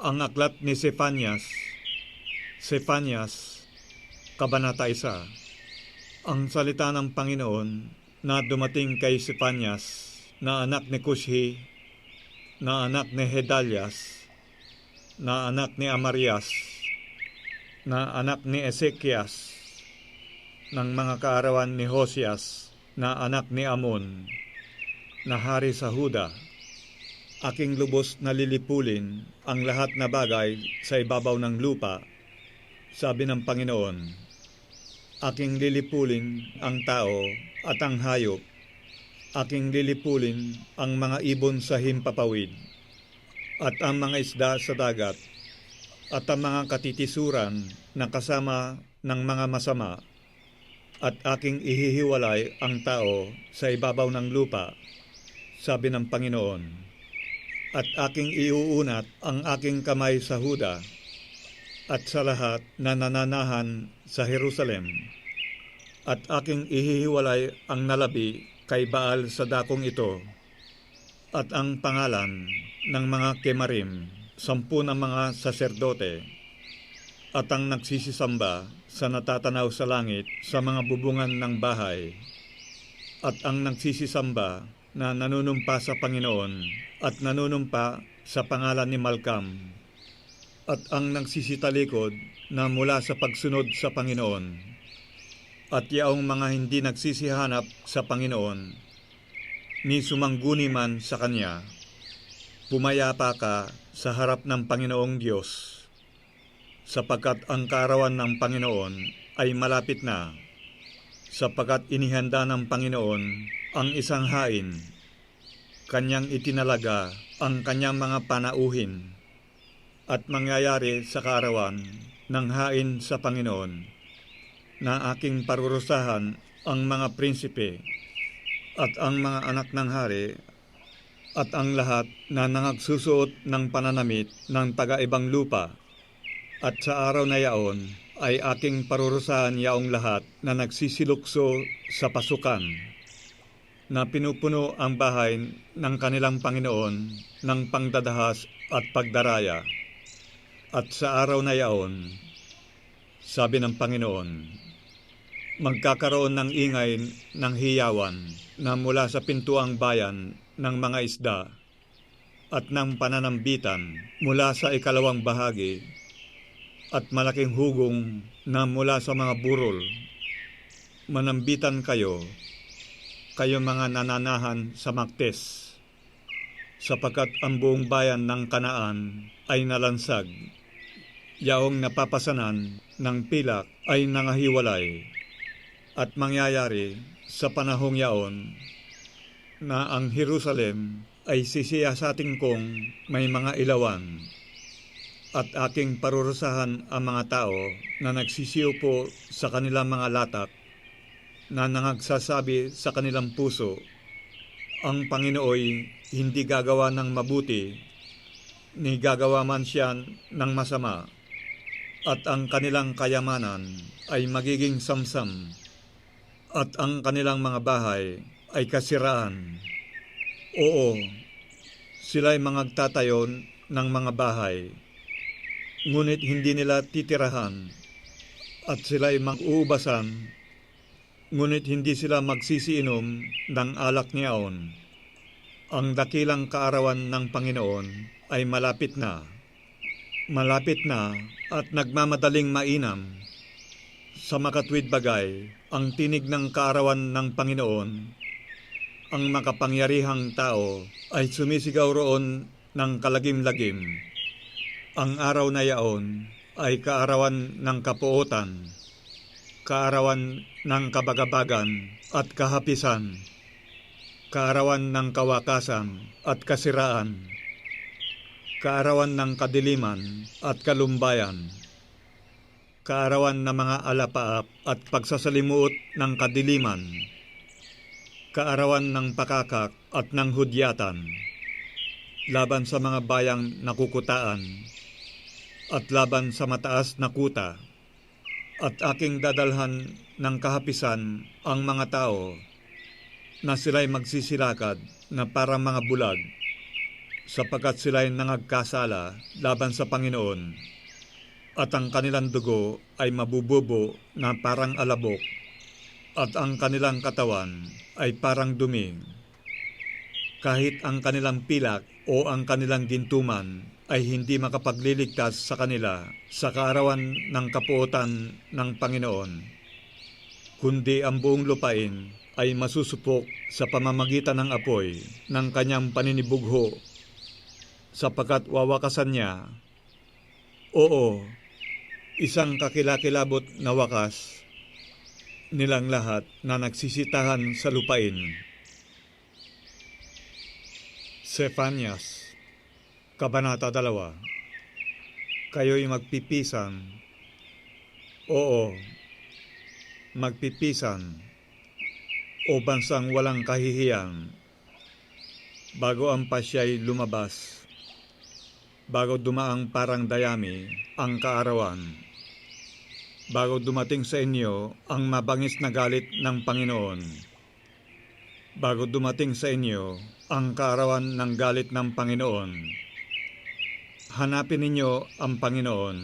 Ang aklat ni Sefanyas, Kabanata 1. Ang salita ng Panginoon na dumating kay Sefanyas, na anak ni Cushi, na anak ni Hedalias, na anak ni Amarias, na anak ni Ezekias, ng mga kaarawan ni Hosias, na anak ni Amon, na hari sa Huda. Aking lubos na lilipulin ang lahat na bagay sa ibabaw ng lupa, sabi ng Panginoon. Aking lilipulin ang tao at ang hayop. Aking lilipulin ang mga ibon sa himpapawid, at ang mga isda sa dagat, at ang mga katitisuran na kasama ng mga masama. At aking ihihiwalay ang tao sa ibabaw ng lupa, sabi ng Panginoon. At aking iuunat ang aking kamay sa Huda at sa lahat na nananahan sa Jerusalem. At aking ihihiwalay ang nalabi kay Baal sa dakong ito. At ang pangalan ng mga kemarim, 10 na mga saserdote. At ang nagsisisamba sa natatanaw sa langit sa mga bubungan ng bahay. At ang nagsisisamba na nanunumpa sa Panginoon at nanunumpa sa pangalan ni Malkam, at ang nagsisitalikod na mula sa pagsunod sa Panginoon, at yaong mga hindi nagsisihanap sa Panginoon, ni sumangguni man sa Kanya. Pumayapa ka sa harap ng Panginoong Diyos, sapagkat ang kaarawan ng Panginoon ay malapit na, sapagkat inihanda ng Panginoon ang isang hain. Kanyang itinalaga ang kanyang mga panauhin, at mangyayari sa kaarawan ng hain sa Panginoon, na aking parurusahan ang mga prinsipe, at ang mga anak ng hari, at ang lahat na nangagsusuot ng pananamit ng taga-ibang lupa. At sa araw na yaon ay aking parurusahan yaong lahat na nagsisilukso sa pasukan, na pinupuno ang bahay ng kanilang Panginoon ng pangdadahas at pagdaraya. At sa araw na yaon, sabi ng Panginoon, magkakaroon ng ingay ng hiyawan na mula sa pintuang bayan ng mga isda, at ng pananambitan mula sa ikalawang bahagi, at malaking hugong na mula sa mga burol. Manambitan kayo mga nananahan sa Maktes, sapagkat ang buong bayan ng Kanaan ay nalansag. Yaong napapasanan ng pilak ay nangahiwalay, at mangyayari sa panahong yaon na ang Jerusalem ay sisiyasatin kong may mga ilawan. At aking parurusahan ang mga tao na nagsisiupo sa kanilang mga latak, na nangagsasabi sa kanilang puso, ang Panginooy hindi gagawa ng mabuti, ni gagawa man siya ng masama, at ang kanilang kayamanan ay magiging samsam, at ang kanilang mga bahay ay kasiraan. Oo, sila'y mangagtatayo ng mga bahay, ngunit hindi nila titirahan, at sila'y mag-uubasan, ngunit hindi sila magsisiinom ng alak niyaon. Ang dakilang kaarawan ng Panginoon ay malapit na at nagmamadaling mainam. Sa makatwid bagay, ang tinig ng kaarawan ng Panginoon, ang makapangyarihang tao ay sumisigaw roon ng kalagim-lagim. Ang araw na yaon ay kaarawan ng kapuotan, kaarawan ng kabagabagan at kahapisan, kaarawan ng kawakasan at kasiraan, kaarawan ng kadiliman at kalumbayan, kaarawan ng mga alapaap at pagsasalimuot ng kadiliman, kaarawan ng pakakak at ng hudyatan, laban sa mga bayang nakukutaan, at laban sa mataas na kuta. At aking dadalhan ng kahapisan ang mga tao, na sila'y magsisilakad na parang mga bulag, sapagkat sila'y nangagkasala laban sa Panginoon, at ang kanilang dugo ay mabububo na parang alabok, at ang kanilang katawan ay parang dumi. Kahit ang kanilang pilak o ang kanilang gintuman ay hindi makapagliligtas sa kanila sa kaarawan ng kapuotan ng Panginoon, kundi ang buong lupain ay masusupok sa pamamagitan ng apoy ng kanyang paninibugho, sapagkat wawakasan niya, oo, isang kakilakilabot na wakas nilang lahat na nagsisitahan sa lupain. Sefanyas, Kabanata 2. Kayo'y magpipisan, oo, magpipisan, o bansang walang kahihiyan, bago ang pasya'y lumabas, bago dumaang parang dayami ang kaarawan, bago dumating sa inyo ang mabangis na galit ng Panginoon, bago dumating sa inyo ang kaarawan ng galit ng Panginoon. Hanapin ninyo ang Panginoon,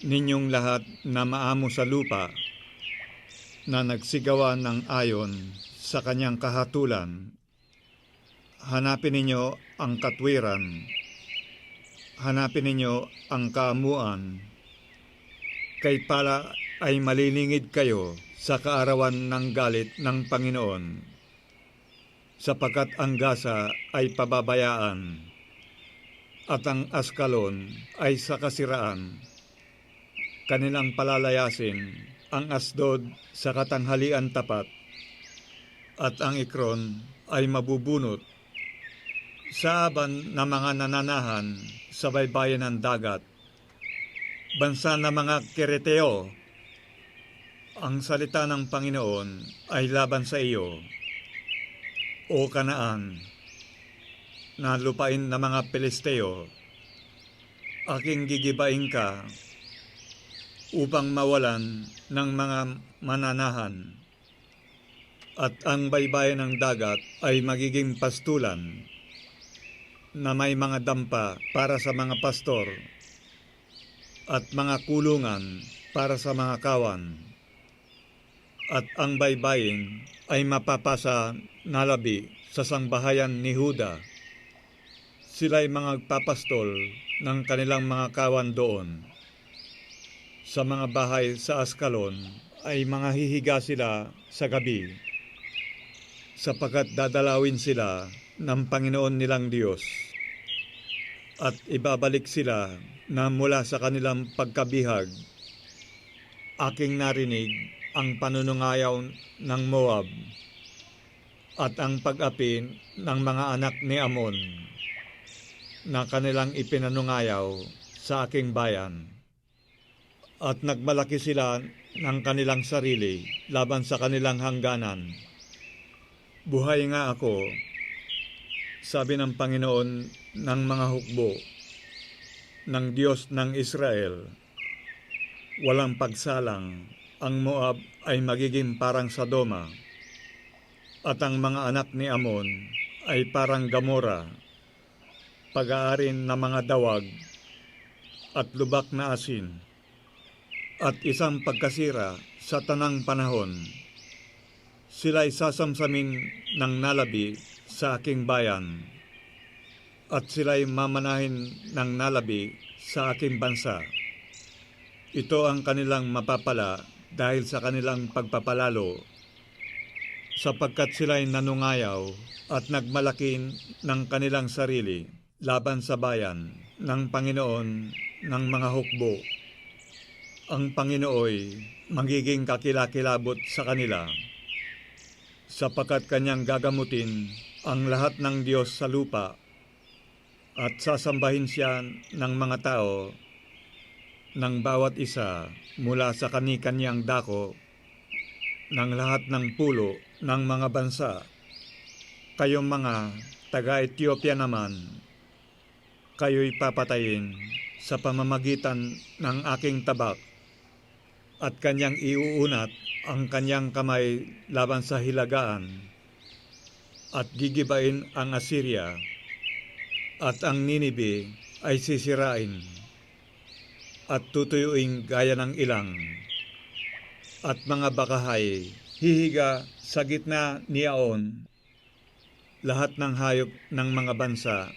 ninyong lahat na maamo sa lupa, na nagsigawa ng ayon sa kanyang kahatulan. Hanapin ninyo ang katwiran, hanapin ninyo ang kaamuan, kay pala ay malilingid kayo sa kaarawan ng galit ng Panginoon, sapagkat ang Gaza ay pababayaan, at ang Askalon ay sa kasiraan. Kanilang palalayasin ang Asdod sa katanghalian tapat, at ang Ekron ay mabubunot. Sa aban na mga nananahan sa baybayin ng dagat, bansa ng mga Kereteo, ang salita ng Panginoon ay laban sa iyo, o Kanaan, na lupain ng mga Pilisteo. Aking gigibain ka upang mawalan ng mga mananahan, at ang baybayin ng dagat ay magiging pastulan na may mga dampa para sa mga pastor at mga kulungan para sa mga kawan, at ang baybayin ay mapapasa na labi sa sangbahayan ni Huda. Sila'y mga papastol ng kanilang mga kawan doon. Sa mga bahay sa Askalon ay mga hihiga sila sa gabi, sapagkat dadalawin sila ng Panginoon nilang Diyos, at ibabalik sila na mula sa kanilang pagkabihag. Aking narinig ang panunungayaw ng Moab at ang pag-api ng mga anak ni Amon, na kanilang ipinanungayaw sa aking bayan. At nagmalaki sila ng kanilang sarili laban sa kanilang hangganan. Buhay nga ako, sabi ng Panginoon ng mga hukbo, ng Diyos ng Israel. Walang pagsalang, ang Moab ay magiging parang Sodoma, at ang mga anak ni Amon ay parang Gamora, pag-aarin ng mga dawag at lubak na asin, at isang pagkasira sa tanang panahon. Sila'y sasamsamin ng nalabi sa aking bayan, at sila'y mamanahin ng nalabi sa aking bansa. Ito ang kanilang mapapala dahil sa kanilang pagpapalalo, sapagkat sila'y nanungayaw at nagmalaki ng kanilang sarili laban sa bayan ng Panginoon ng mga hukbo. Ang Panginooy magiging kakilakilabot sa kanila, sapagkat kanyang gagamutin ang lahat ng Diyos sa lupa, at sasambahin siya ng mga tao ng bawat isa mula sa kani-kanyang dako ng lahat ng pulo ng mga bansa. Kayong mga taga-Ethiopia naman, kayo'y papatayin sa pamamagitan ng aking tabak, at kanyang iuunat ang kanyang kamay laban sa hilagaan, at gigibain ang Assyria at ang Ninibe ay sisirain at tutuyuing gaya ng ilang, at mga bakahay hihiga sa gitna niyaon. Lahat ng hayop ng mga bansa,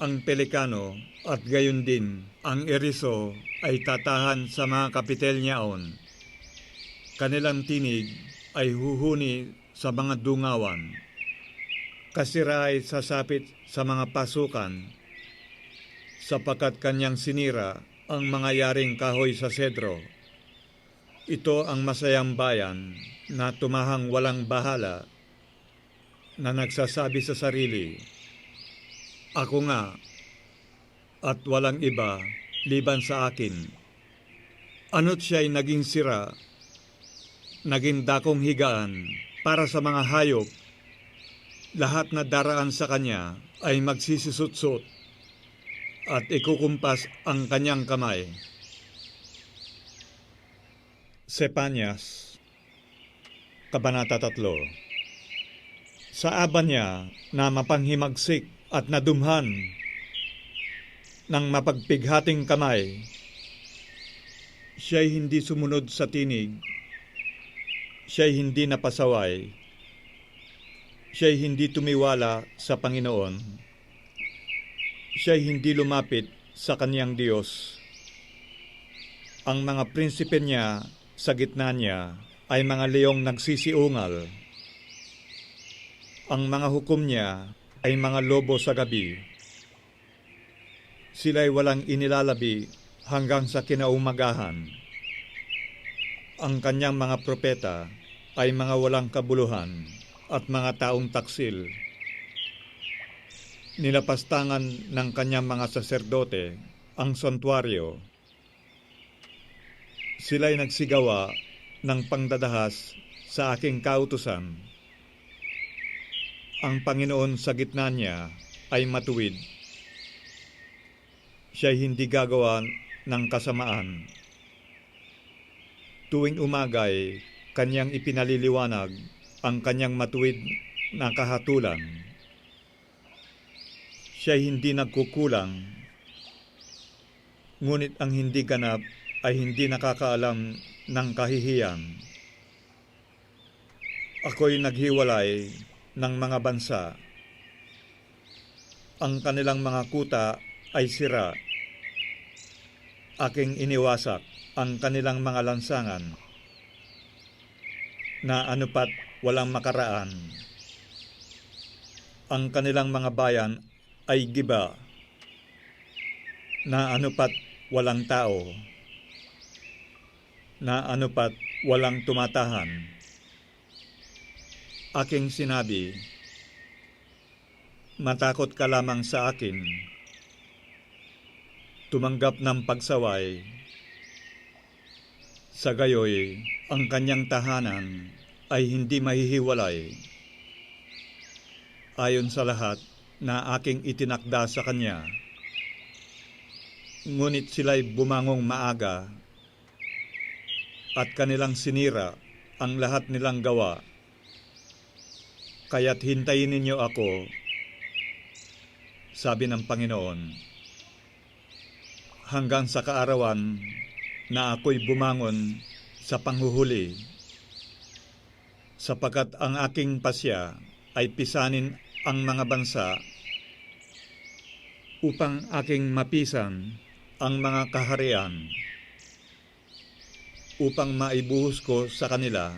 ang pelikano at gayon din ang eriso ay tatahan sa mga kapitel niyaon. Kanilang tinig ay huhuni sa mga dungawan. Kasira ay sasapit sa mga pasukan, sapagkat kanyang sinira ang mga yaring kahoy sa sedro. Ito ang masayang bayan na tumahang walang bahala, na nagsasabi sa sarili, "Ako nga, at walang iba liban sa akin." Ano't siya'y naging sira, naging dakong higaan para sa mga hayop. Lahat na daraan sa kanya ay magsisisutsot at ikukumpas ang kanyang kamay. Sepanyas, Kabanata 3. Sa aba niya na mapanghimagsik at nadumhan ng mapagpighating kamay, siya'y hindi sumunod sa tinig, siya'y hindi napasaway, siya'y hindi tumiwala sa Panginoon, siya'y hindi lumapit sa kaniyang Diyos. Ang mga prinsipe niya sa gitna niya ay mga leong nagsisiungal. Ang mga hukom niya ay mga lobo sa gabi. Sila'y walang inilalabi hanggang sa kinaumagahan. Ang kanyang mga propeta ay mga walang kabuluhan at mga taong taksil. Nilapastangan ng kanyang mga saserdote ang santuaryo. Sila'y nagsigawa ng pangdadahas sa aking kautusan. Ang Panginoon sa gitna niya ay matuwid. Siya'y hindi gagawa ng kasamaan. Tuwing umagay, kanyang ipinaliliwanag ang kanyang matuwid na kahatulan. Siya'y hindi nagkukulang, ngunit ang hindi ganap ay hindi nakakaalam ng kahihiyan. Ako'y naghiwalay ng mga bansa. Ang kanilang mga kuta ay sira. Aking iniwasak ang kanilang mga lansangan, na anupat walang makaraan. Ang kanilang mga bayan ay giba, na anupat walang tao, na anupat walang tumatahan. Aking sinabi, matakot ka lamang sa akin. Tumanggap ng pagsaway. Sa gayoy, ang kanyang tahanan ay hindi mahihiwalay. Ayon sa lahat na aking itinakda sa kanya. Ngunit sila'y bumangong maaga at kanilang sinira ang lahat nilang gawa. Kaya't hintayin ninyo ako, sabi ng Panginoon, hanggang sa kaarawan na ako'y bumangon sa panghuhuli, sapagkat ang aking pasya ay pisanin ang mga bansa upang aking mapisan ang mga kaharian, upang maibuhos ko sa kanila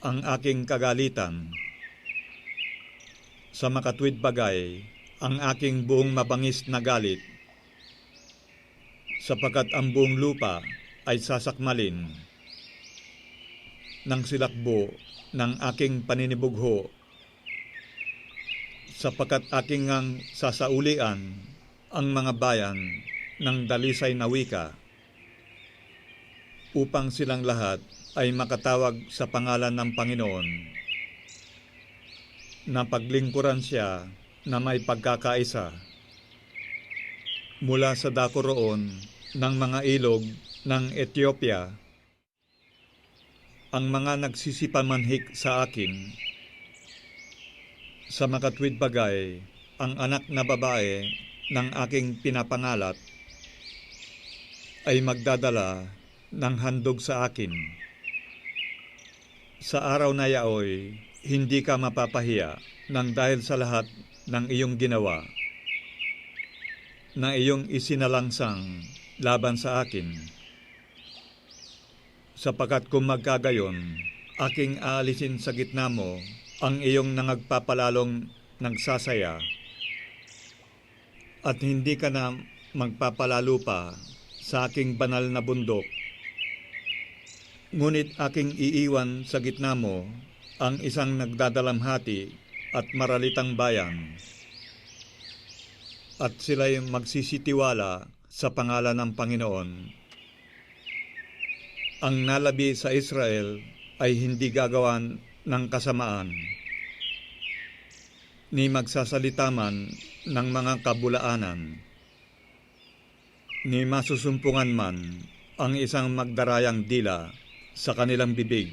ang aking kagalitan. Sa makatwid bagay, ang aking buong mabangis na galit, sapagkat ang buong lupa ay sasakmalin ng silakbo ng aking paninibugho, sapagkat aking ngang sasaulian ang mga bayan ng dalisay na wika, upang silang lahat ay makatawag sa pangalan ng Panginoon, na paglingkuran siya na may pagkakaisa. Mula sa dako roon ng mga ilog ng Ethiopia, ang mga nagsisipamanhik sa akin, sa makatwid bagay ang anak na babae ng aking pinapangalat ay magdadala ng handog sa akin. Sa araw na yaoy, hindi ka mapapahiya nang dahil sa lahat ng iyong ginawa na iyong isinalangsang laban sa akin. Sapagkat kung magkagayon, aking aalisin sa gitna mo ang iyong nangagpapalalong nagsasaya at hindi ka na magpapalalo pa sa aking banal na bundok. Ngunit aking iiwan sa gitna mo ang isang nagdadalamhati at maralitang bayan, at sila'y magsisitiwala sa pangalan ng Panginoon. Ang nalabi sa Israel ay hindi gagawan ng kasamaan, ni magsasalita man ng mga kabulaanan, ni masusumpungan man ang isang magdarayang dila sa kanilang bibig,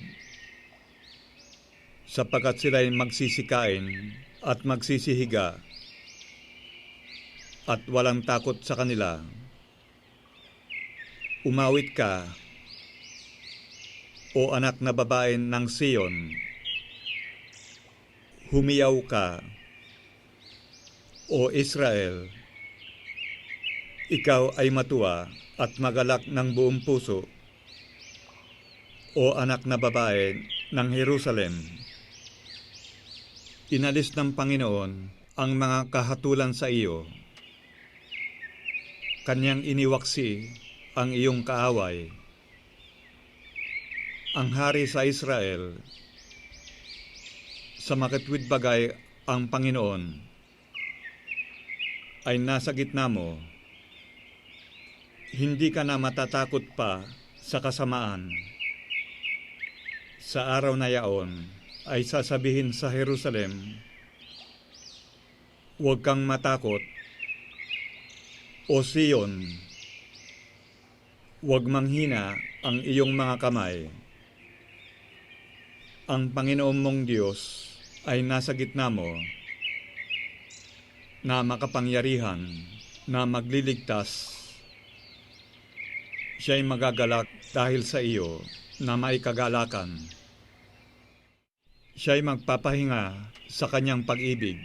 sapagkat sila'y magsisikain at magsisihiga at walang takot sa kanila. Umawit ka, o anak na babae ng Sion. Humiyaw ka, o Israel. Ikaw ay matuwa at magalak ng buong puso, o anak na babae ng Jerusalem. Inalis ng Panginoon ang mga kahatulan sa iyo. Kanyang iniwaksi ang iyong kaaway. Ang hari sa Israel, sa makatwid bagay ang Panginoon, ay nasa gitna mo. Hindi ka na matatakot pa sa kasamaan. Sa araw na yaon ay sasabihin sa Jerusalem, huwag kang matakot, o Sion, huwag manghina ang iyong mga kamay. Ang Panginoon mong Diyos ay nasa gitna mo, na makapangyarihan, na magliligtas. Siya'y magagalak dahil sa iyo na may kagalakan. Siya'y magpapahinga sa kanyang pag-ibig.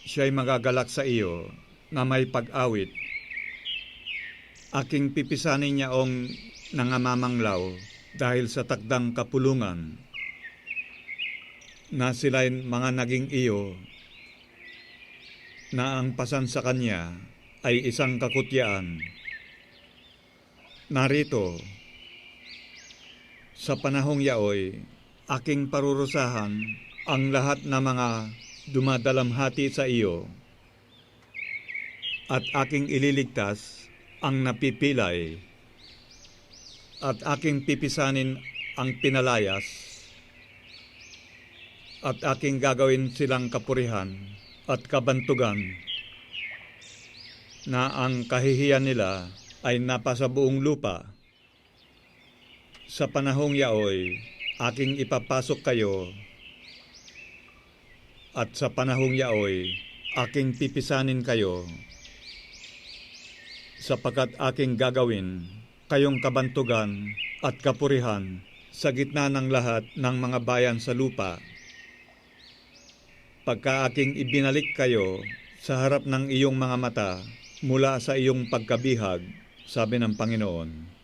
Siya'y magagalak sa iyo na may pag-awit. Aking pipisanin niyaong nangamamanglaw dahil sa takdang kapulungan, na sila'y mga naging iyo, na ang pasan sa kanya ay isang kakutyaan. Narito, sa panahong yaoy, aking parurusahan ang lahat na mga dumadalamhati sa iyo, at aking ililigtas ang napipilay, at aking pipisanin ang pinalayas, at aking gagawin silang kapurihan at kabantugan, na ang kahihiyan nila ay napasa buong lupa. Sa panahong yaoy, aking ipapasok kayo, at sa panahong yaoy, aking pipisanin kayo, sapagkat aking gagawin kayong kabantugan at kapurihan sa gitna ng lahat ng mga bayan sa lupa. Pagka aking ibinalik kayo sa harap ng iyong mga mata mula sa iyong pagkabihag, sabi ng Panginoon.